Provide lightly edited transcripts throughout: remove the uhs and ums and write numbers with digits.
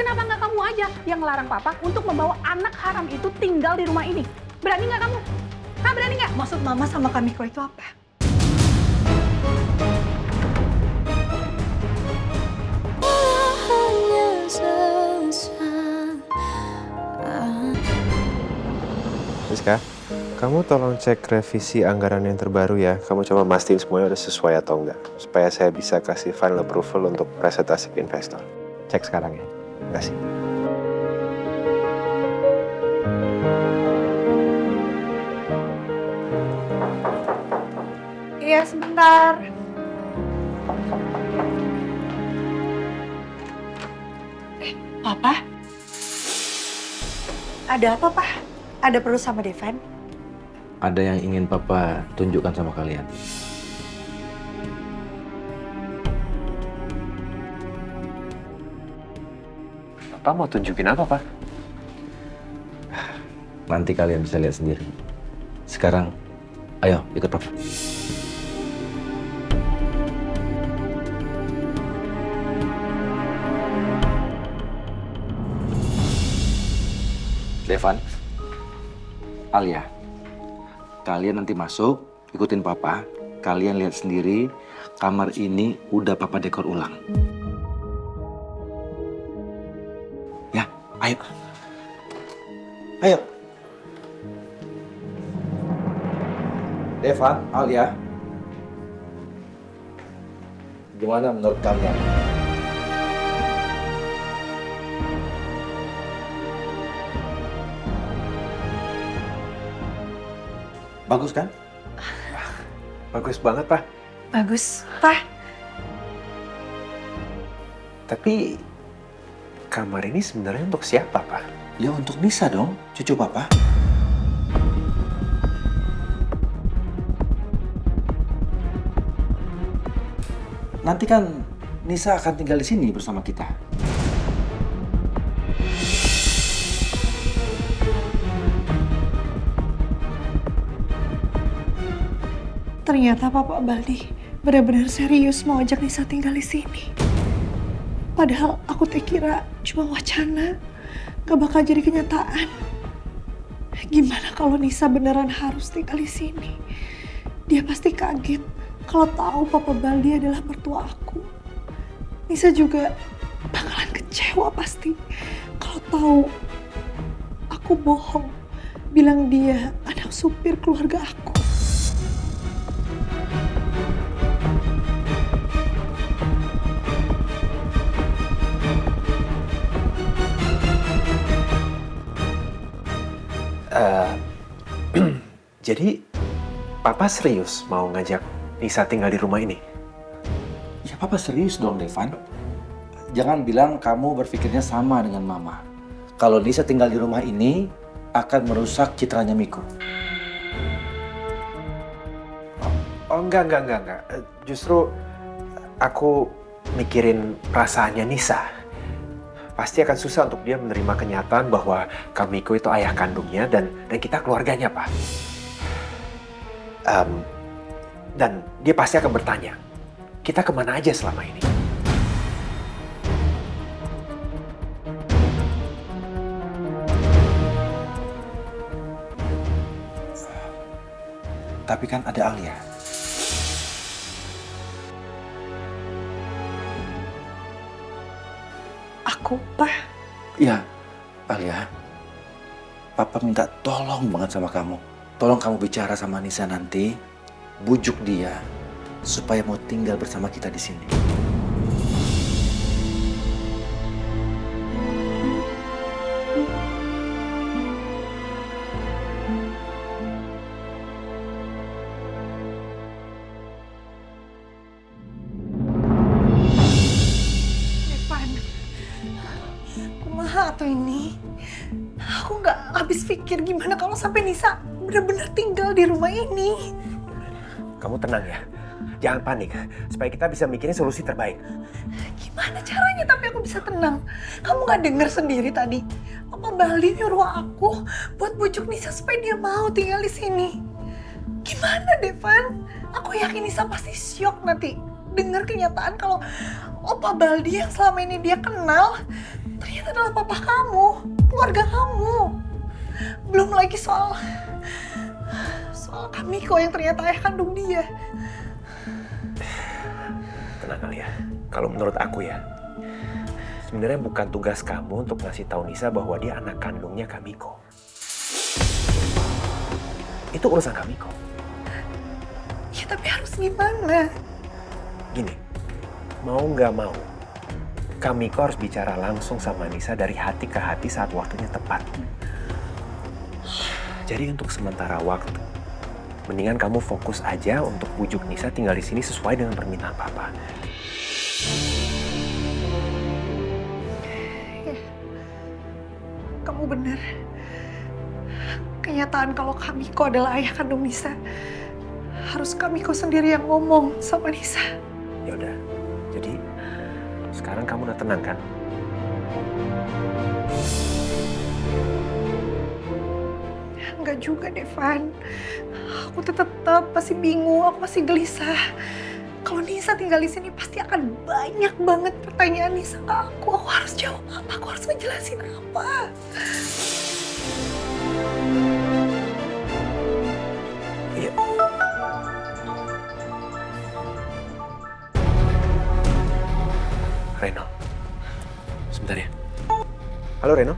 Kenapa nggak kamu aja yang ngelarang papa untuk membawa anak haram itu tinggal di rumah ini? Berani nggak kamu? Hah, berani nggak? Maksud mama sama Kamiko itu apa? Rizka, kamu tolong cek revisi anggaran yang terbaru ya. Kamu coba mastiin semuanya udah sesuai atau enggak. Supaya saya bisa kasih final approval untuk presentasi ke investor. Cek sekarang ya. Terima kasih. Iya, sebentar. Papa? Ada apa, Pak? Ada perlu sama Devan? Ada yang ingin Papa tunjukkan sama kalian. Papa mau tunjukin apa, Pak? Nanti kalian bisa lihat sendiri. Sekarang, ayo ikut Papa. Devan, Alia, kalian nanti masuk, ikutin Papa. Kalian lihat sendiri, kamar ini udah Papa dekor ulang. Ya, ayo. Ayo. Devan, Alia, gimana menurut kalian? Bagus kan? Bagus banget, Pak. Bagus, Pak. Tapi kamar ini sebenarnya untuk siapa, Pak? Ya untuk Nisa dong, cucu Papa. Nanti kan Nisa akan tinggal di sini bersama kita. Ternyata Papa Baldi benar-benar serius mau ajak Nisa tinggal di sini. Padahal aku kira cuma wacana, gak bakal jadi kenyataan. Gimana kalau Nisa beneran harus tinggal di sini? Dia pasti kaget kalau tahu Papa Baldi adalah mertua aku. Nisa juga bakalan kecewa pasti kalau tahu aku bohong bilang dia anak supir keluarga aku. Jadi, Papa serius mau ngajak Nisa tinggal di rumah ini? Ya Papa serius dong, Devan. Jangan bilang kamu berpikirnya sama dengan Mama. Kalau Nisa tinggal di rumah ini, akan merusak citranya Miko. Oh, enggak. Justru aku mikirin perasaannya Nisa. Pasti akan susah untuk dia menerima kenyataan bahwa Kamiko itu ayah kandungnya dan kita keluarganya, Pak. Dan dia pasti akan bertanya, kita kemana aja selama ini? Tapi kan ada Alia. Aku, Pak. Ya, Alia. Papa minta tolong banget sama kamu. Tolong kamu bicara sama Nisa nanti, bujuk dia supaya mau tinggal bersama kita di sini. Evan, kumaha atau ini? Aku nggak habis pikir gimana kalau sampai Nisa benar-benar tinggal di rumah ini. Kamu tenang ya, jangan panik, supaya kita bisa mikirin solusi terbaik. Gimana caranya tapi aku bisa tenang? Kamu nggak dengar sendiri tadi? Papa Baldi nyuruh aku buat bujuk Nisa supaya dia mau tinggal di sini. Gimana, Devan? Aku yakin Nisa pasti syok nanti dengar kenyataan kalau Opa Baldi yang selama ini dia kenal ternyata adalah papa kamu, keluarga kamu. Belum lagi soal Kamiko yang ternyata ayah kandung dia. Tenang Alia, kalau menurut aku ya, sebenarnya bukan tugas kamu untuk ngasih tahu Nisa bahwa dia anak kandungnya Kamiko. Itu urusan Kamiko. Ya tapi harus gimana? Gini, mau nggak mau, Kamiko harus bicara langsung sama Nisa dari hati ke hati saat waktunya tepat. Jadi untuk sementara waktu, mendingan kamu fokus aja untuk bujuk Nisa tinggal di sini sesuai dengan permintaan Papa. Ya, kamu benar. Kenyataan kalau Kamiko adalah ayah kandung Nisa, harus Kamiko sendiri yang ngomong sama Nisa. Ya udah, jadi sekarang kamu udah tenang kan? Enggak juga, Devan. Aku tetap masih bingung, aku masih gelisah. Kalau Nisa tinggal di sini pasti akan banyak banget pertanyaan Nisa ke aku. Aku harus jawab apa? Aku harus ngejelasin apa? Iya. Reno, sebentar ya. Halo Reno,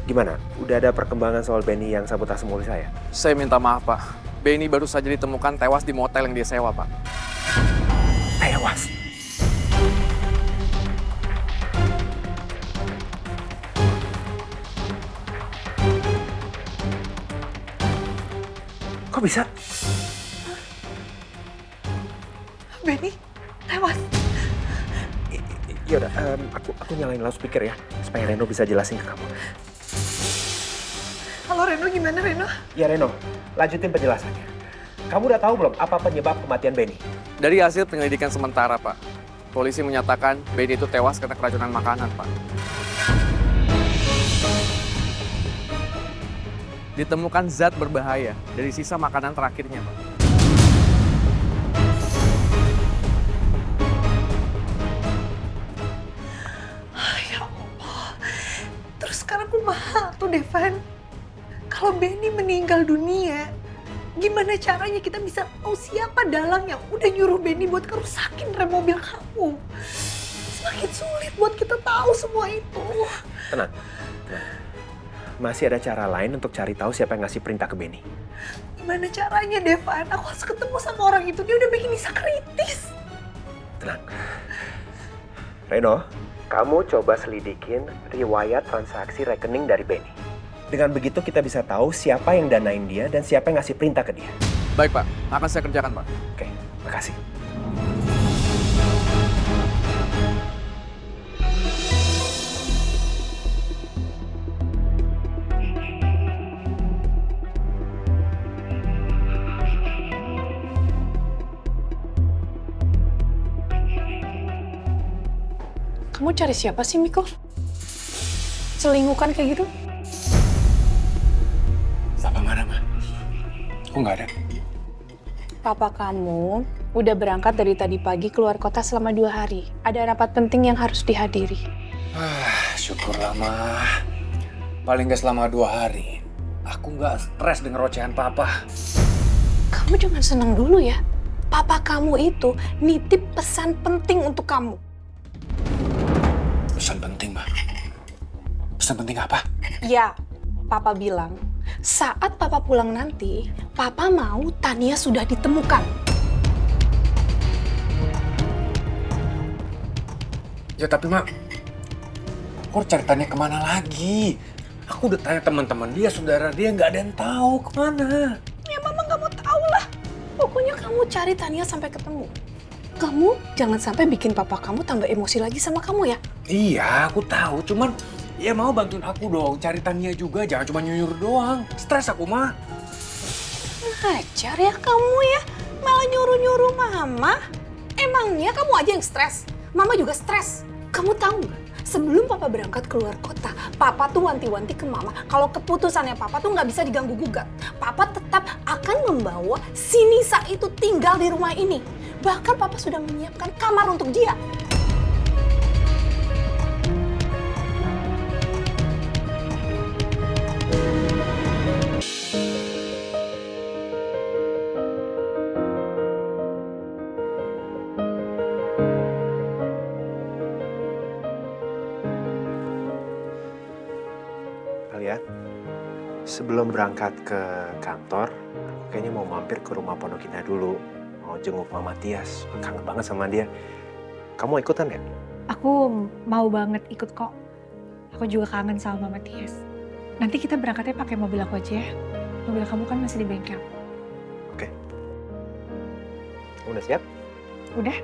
gimana? Udah ada perkembangan soal Benny yang sabotase mobil saya? Saya minta maaf, Pak. Benny baru saja ditemukan tewas di motel yang dia sewa, Pak. Tewas? Kok bisa? Benny, tewas. Yaudah, aku nyalain loudspeaker ya, supaya Reno bisa jelasin ke kamu. Halo Reno, gimana Reno? Ya Reno, lanjutin penjelasannya. Kamu udah tahu belum apa penyebab kematian Benny? Dari hasil penyelidikan sementara, Pak, polisi menyatakan Benny itu tewas karena keracunan makanan, Pak. Ditemukan zat berbahaya dari sisa makanan terakhirnya, Pak. Ya Allah. Terus sekarang kumaha tuh, Devan? Kalau Benny meninggal dunia, gimana caranya kita bisa tahu siapa dalang yang udah nyuruh Benny buat kerusakin rem mobil kamu? Semakin sulit buat kita tahu semua itu. Tenang. Masih ada cara lain untuk cari tahu siapa yang ngasih perintah ke Benny. Gimana caranya, Devan? Aku harus ketemu sama orang itu. Dia udah bikin Nisa kritis. Tenang. Reno, kamu coba selidikin riwayat transaksi rekening dari Benny. Dengan begitu kita bisa tahu siapa yang danain dia dan siapa yang ngasih perintah ke dia. Baik, Pak. Akan saya kerjakan, Pak. Oke, makasih. Kamu cari siapa sih, Miko? Selingkuhan kayak gitu? Papa nggak ada, Ma. Kok nggak ada? Papa kamu udah berangkat dari tadi pagi keluar kota selama 2 hari. Ada rapat penting yang harus dihadiri. Syukurlah, Ma. Paling nggak selama 2 hari. Aku nggak stres denger ocehan Papa. Kamu jangan senang dulu ya. Papa kamu itu nitip pesan penting untuk kamu. Pesan penting, Ma. Pesan penting apa? Ya, Papa bilang, saat Papa pulang nanti, Papa mau Tania sudah ditemukan. Ya tapi, Ma, aku harus cari Tania kemana lagi? Aku udah tanya teman-teman dia, saudara dia, nggak ada yang tahu kemana. Ya Mama nggak mau tahu lah. Pokoknya kamu cari Tania sampai ketemu. Kamu jangan sampai bikin Papa kamu tambah emosi lagi sama kamu ya. Iya, aku tahu. Cuman ya mau bantuin aku dong, cari Tania juga. Jangan cuma nyuruh doang. Stres aku, Ma. Ajar ya kamu ya, malah nyuruh-nyuruh Mama. Emangnya kamu aja yang stres? Mama juga stres. Kamu tahu nggak? Sebelum Papa berangkat keluar kota, Papa tuh wanti-wanti ke Mama kalau keputusannya Papa tuh nggak bisa diganggu-gugat. Papa tetap akan membawa si Nisa itu tinggal di rumah ini. Bahkan Papa sudah menyiapkan kamar untuk dia. Alia, sebelum berangkat ke kantor, aku kayaknya mau mampir ke rumah Pondok Indah dulu. Mau jenguk Mama Tias, kangen banget sama dia. Kamu ikutan ya? Aku mau banget ikut kok. Aku juga kangen sama Mama Tias. Nanti kita berangkatnya pakai mobil aku aja ya. Mobil kamu kan masih di bengkel. Oke. Kamu udah siap? Udah?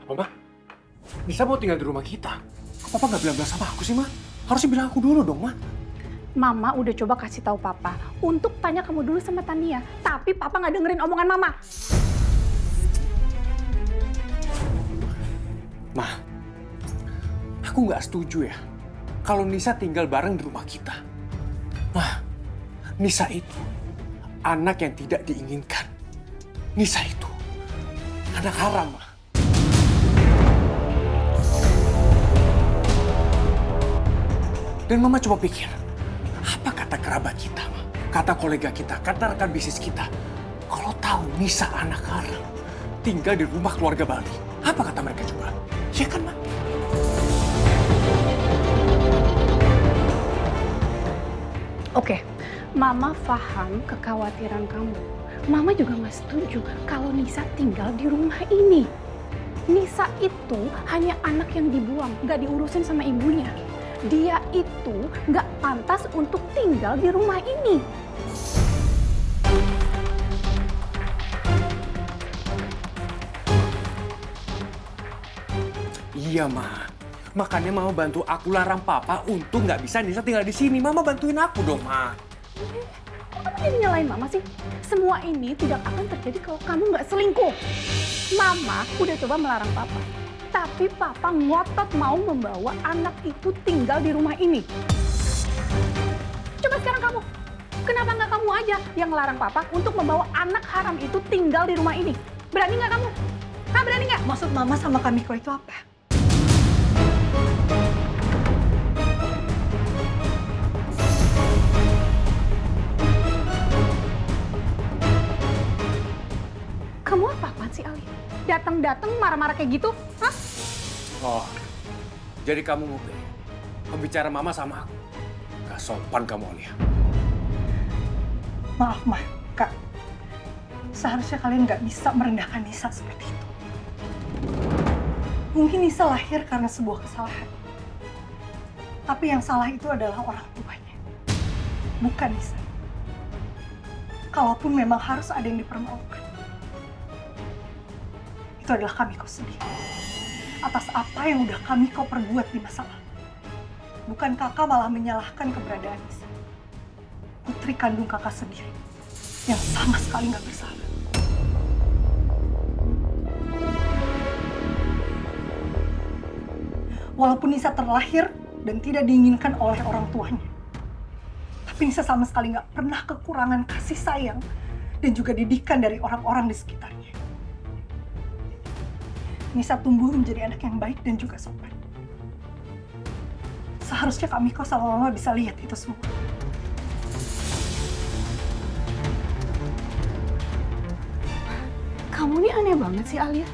Apa, Ma? Nisa mau tinggal di rumah kita. Kok Papa nggak bilang-bilang sama aku sih, Ma? Harusnya bilang aku dulu dong, Ma. Mama udah coba kasih tahu Papa untuk tanya kamu dulu sama Tania, tapi Papa nggak dengerin omongan Mama. Ma, aku nggak setuju ya kalau Nisa tinggal bareng di rumah kita. Ma, Nisa itu anak yang tidak diinginkan. Nisa itu anak haram, Ma. Dan Mama coba pikir, apa kata kerabat kita, Ma? Kata kolega kita, kata rekan bisnis kita. Kalau tahu Nisa anak haram, tinggal di rumah keluarga Bali, apa kata mereka coba? Ya kan, Ma? Oke, Mama paham kekhawatiran kamu. Mama juga nggak setuju kalau Nisa tinggal di rumah ini. Nisa itu hanya anak yang dibuang, nggak diurusin sama ibunya. Dia itu nggak pantas untuk tinggal di rumah ini. Iya, Ma. Makanya Mama bantu aku larang Papa untuk nggak bisa Nisa tinggal di sini. Mama bantuin aku dong, Ma. Kok kamu jadi nyalain Mama sih? Semua ini tidak akan terjadi kalau kamu nggak selingkuh. Mama udah coba melarang Papa. Tapi Papa ngotot mau membawa anak itu tinggal di rumah ini. Coba sekarang kamu. Kenapa nggak kamu aja yang melarang Papa untuk membawa anak haram itu tinggal di rumah ini? Berani nggak kamu? Hah, berani nggak? Maksud Mama sama Kamiko itu apa? Kamu apa-apaan sih, Ali? Datang-datang marah-marah kayak gitu? Hah? Oh, jadi kamu ngupil. Pembicara Mama sama aku. Gak sopan kamu, Alia. Maaf, Ma. Kak. Seharusnya kalian nggak bisa merendahkan Nisa seperti itu. Mungkin Nisa lahir karena sebuah kesalahan. Tapi yang salah itu adalah orang tuanya. Bukan Nisa. Kalaupun memang harus ada yang dipermalukan. Itu adalah Kamiko sendiri. Atas apa yang udah Kamiko perbuat di masa lalu. Bukan kakak malah menyalahkan keberadaan Nisa. Putri kandung kakak sendiri. Yang sama sekali nggak bersalah. Walaupun Nisa terlahir dan tidak diinginkan oleh orang tuanya. Tapi Nisa sama sekali nggak pernah kekurangan kasih sayang dan juga didikan dari orang-orang di sekitarnya. Nisa tumbuh menjadi anak yang baik dan juga sopan. Seharusnya Kamiko sama Mama bisa lihat itu semua. Kamu nih aneh banget sih, Alia.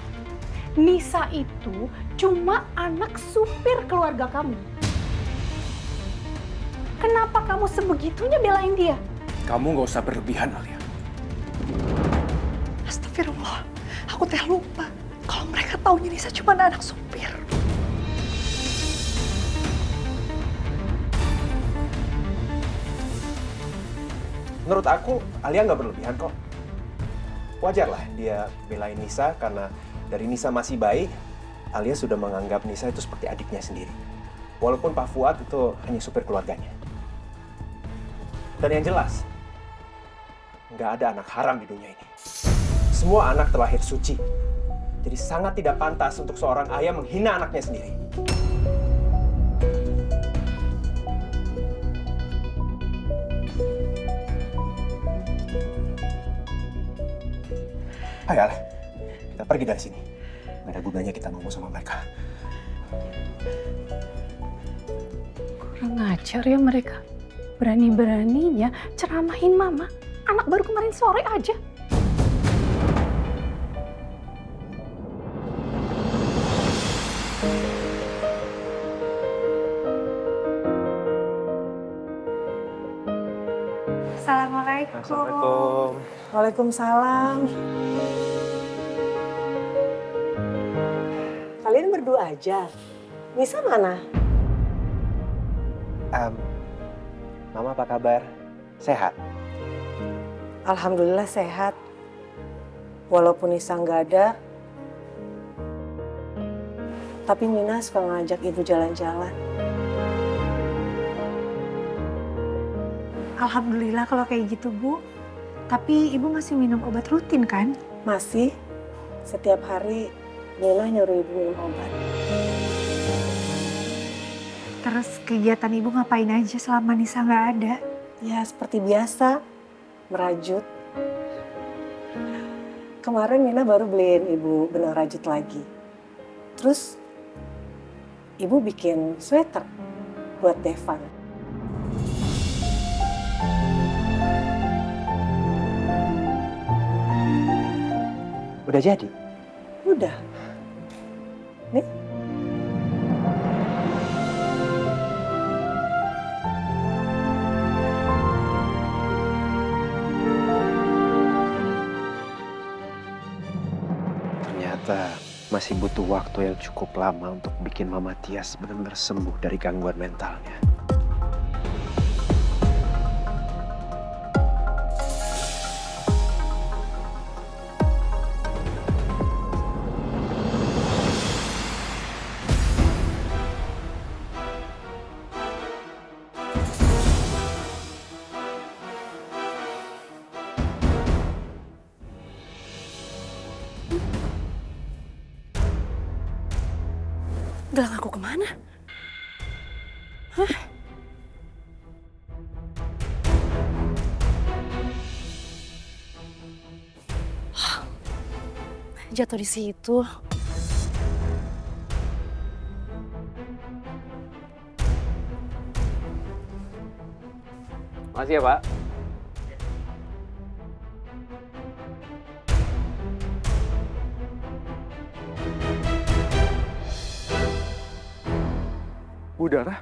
Nisa itu cuma anak supir keluarga kamu. Kenapa kamu sebegitunya belain dia? Kamu gak usah berlebihan, Alia. Astagfirullah, aku teh lupa. Kalau mereka taunya Nisa cuma anak supir. Menurut aku, Alia nggak berlebihan kok. Wajar lah dia belain Nisa karena dari Nisa masih bayi, Alia sudah menganggap Nisa itu seperti adiknya sendiri. Walaupun Pak Fuad itu hanya supir keluarganya. Dan yang jelas, nggak ada anak haram di dunia ini. Semua anak terlahir suci. Jadi sangat tidak pantas untuk seorang ayah menghina anaknya sendiri. Ayolah, kita pergi dari sini. Gak ada gunanya kita ngomong sama mereka. Kurang ajar ya mereka. Berani-beraninya ceramahin Mama. Anak baru kemarin sore aja. Assalamualaikum. Waalaikumsalam. Kalian berdua aja? Nisa mana? Mama apa kabar? Sehat? Alhamdulillah sehat. Walaupun Nisa nggak ada, tapi Nina suka ngajak ibu jalan-jalan. Alhamdulillah kalau kayak gitu, Bu. Tapi Ibu masih minum obat rutin kan? Masih, setiap hari Nina nyuruh ibu minum obat. Terus kegiatan Ibu ngapain aja selama Nisa nggak ada? Ya seperti biasa, merajut. Kemarin Nina baru beliin ibu benang rajut lagi. Terus ibu bikin sweater buat Devan. Udah jadi? Udah. Nih. Ternyata masih butuh waktu yang cukup lama untuk bikin Mama Tias benar-benar sembuh dari gangguan mentalnya. Gelang aku kemana? Hah? Jatuh di situ. Makasih ya, Pak. Udara?